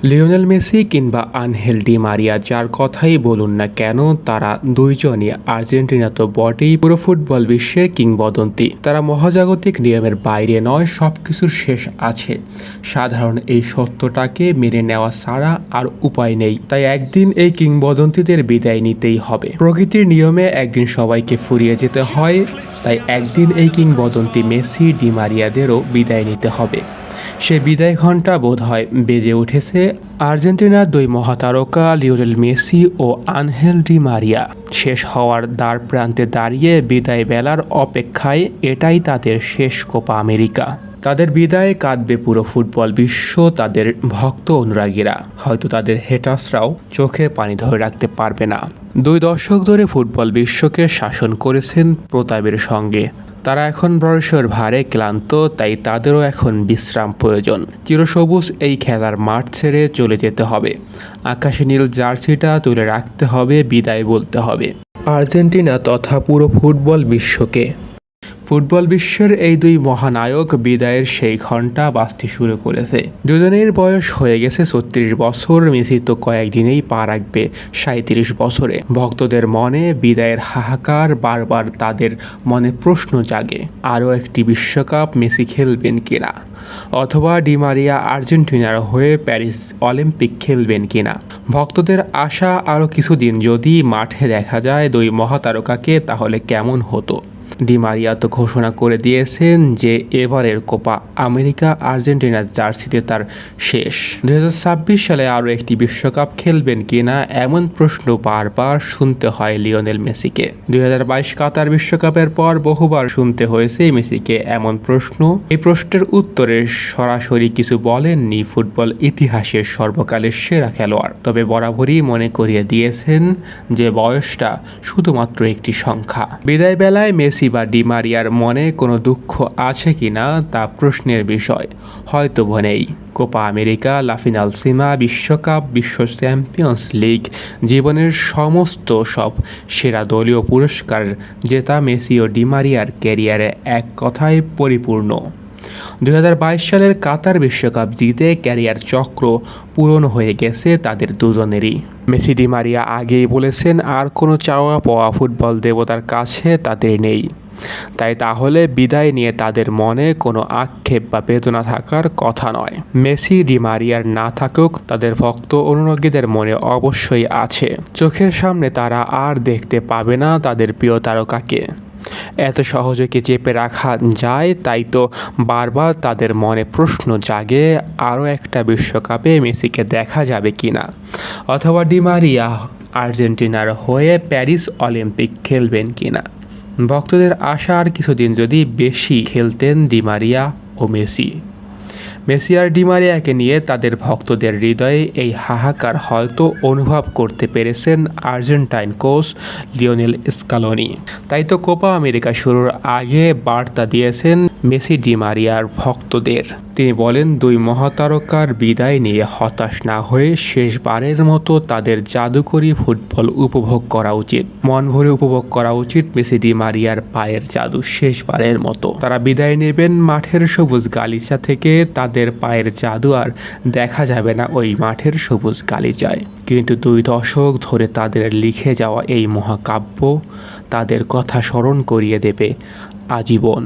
Lionel Messi কিংবা Angel Di Maria যার কথাই বলুন না কেন, তারা দুইজনই আর্জেন্টিনা তো বটেই, পুরো ফুটবল বিশ্বের কিংবদন্তি। তারা মহাজাগতিক নিয়মের বাইরে নয়, সবকিছুর শেষ আছে। সাধারণ এই সত্যটাকে মেনে নেওয়া ছাড়া আর উপায় নেই। তাই একদিন এই কিংবদন্তিদের বিদায় নিতেই হবে। প্রকৃতির নিয়মে একদিন সবাইকে ফুরিয়ে যেতে হয়, তাই একদিন এই কিংবদন্তি মেসি ডি মারিয়াদেরও বিদায় নিতে হবে। সে বিদায় ঘণ্টা বোধহয় বেজে উঠেছে। আর্জেন্টিনার দুই মহাতারকা লিওনেল মেসি ও আনহেল ডি মারিয়া শেষ হওয়ার দ্বার প্রান্তে দাঁড়িয়ে বিদায় বেলার অপেক্ষায়। এটাই তাদের শেষ কোপা আমেরিকা। তাদের বিদায়ে কাঁদবে পুরো ফুটবল বিশ্ব, তাদের ভক্ত অনুরাগীরা। হয়তো তাদের হেটার্সরাও চোখে পানি ধরে রাখতে পারবে না। 2 দশক ধরে ফুটবল বিশ্বকে শাসন করেছেন প্রতাপের সঙ্গে। তারা এখন বয়সের ভারে ক্লান্ত, তাই তাদেরও এখন বিশ্রাম প্রয়োজন। চিরসবুজ এই খেলার মাঠ ছেড়ে চলে যেতে হবে। আকাশে নীল জার্সিটা তুলে রাখতে হবে, বিদায় বলতে হবে আর্জেন্টিনা তথা পুরো ফুটবল বিশ্বকে। ফুটবল বিশ্বের এই দুই মহানায়ক বিদায়ের সেই ঘণ্টা বাজতে শুরু করেছে। দুজনের বয়স হয়ে গেছে 36 বছর। মেসি তো কয়েকদিনেই পা রাখবে 37 বছরে। ভক্তদের মনে বিদায়ের হাহাকার, বারবার তাদের মনে প্রশ্ন জাগে, আরও একটি বিশ্বকাপ মেসি খেলবেন কিনা, অথবা ডি মারিয়া আর্জেন্টিনার হয়ে প্যারিস অলিম্পিক খেলবেন কিনা। ভক্তদের আশা, আরও কিছুদিন যদি মাঠে দেখা যায় দুই মহাতারকাকে, তাহলে কেমন হতো। ডি মারিয়া তো ঘোষণা করে দিয়েছেন যে এবারের কোপা আমেরিকা আর্জেন্টিনার জার্সিতে তার শেষ। 2026 সালে আরও একটি বিশ্বকাপ খেলবেন কিনা, এমন প্রশ্ন বারবার শুনতে হয় লিওনেল মেসিকে। 2022 কাতার বিশ্বকাপের পর বহুবার শুনতে হয়েছে মেসিকে এমন প্রশ্ন। এই প্রশ্নের উত্তরে সরাসরি কিছু বলেননি ফুটবল ইতিহাসের সর্বকালের সেরা খেলোয়াড়, তবে বরাবরই মনে করিয়ে দিয়েছেন যে বয়সটা শুধুমাত্র একটি সংখ্যা। বিদায় বেলায় মেসি বা ডি মারিয়ার মনে কোনো দুঃখ আছে কিনা তা প্রশ্নের বিষয়। হয়তো নেই। কোপা আমেরিকা, লা ফিনাল সীমা, বিশ্বকাপ, বিশ্ব চ্যাম্পিয়ন্স লিগ, জীবনের সমস্ত সব সেরা দলীয় পুরস্কার জেতা মেসি ও ডি মারিয়ার ক্যারিয়ারে এক কথায় পরিপূর্ণ। 2022 সালের কাতার বিশ্বকাপ জিতে ক্যারিয়ার চক্র পূরণ হয়ে গেছে তাদের দুজনেরই। মেসি ডি মারিয়া আগেই বলেছেন আর কোনো চাওয়া পাওয়া ফুটবল দেবতার কাছে তাদের নেই। তাহলে বিদায় নিয়ে তাদের মনে কোনো আক্ষেপ বা বেদনা থাকার কথা নয়। মেসি ডি মারিয়ার না থাকুক, তাদের ভক্ত অনুরাগীদের মনে অবশ্যই আছে। চোখের সামনে তারা আর দেখতে পাবে না তাদের প্রিয় তারকাকে। এত সহজে কি চেপে রাখা যায়? তাই তো বারবার তাদের মনে প্রশ্ন জাগে, আরও একটা বিশ্বকাপে মেসিকে দেখা যাবে কিনা, অথবা ডি মারিয়া আর্জেন্টিনার হয়ে প্যারিস অলিম্পিক খেলবেন কিনা। ভক্তদের আশা আর কিছুদিন যদি বেশি খেলতেন ডি মারিয়া ও মেসি। মেসি আর ডি মারিয়াকে নিয়ে তাদের ভক্তদের হৃদয়ে এই হাহাকার হয়তো অনুভব করতে পেরেছেন আর্জেন্টাইন কোচ লিওনেল স্কালোনি। তাই তো কোপা আমেরিকা শুরুর আগে বার্তা দিয়েছেন মেসি ডি মারিয়ার ভক্তদের। তিনি বলেন, দুই মহাতারকার বিদায় নিয়ে হতাশ না হয়ে শেষবারের মতো তাদের জাদুকরী ফুটবল উপভোগ করা উচিত। মন ভরে উপভোগ করা উচিত মেসি ডি মারিয়ার পায়ের জাদু শেষবারের মতো। তারা বিদায় নেবেন মাঠের সবুজ গালিচা থেকে। তাদের পায়ের জাদু আর দেখা যাবে না ওই মাঠের সবুজ গালিচায়, কিন্তু 2 দশক ধরে তাদের লিখে যাওয়া এই মহাকাব্য তাদের কথা স্মরণ করিয়ে দেবে আজীবন।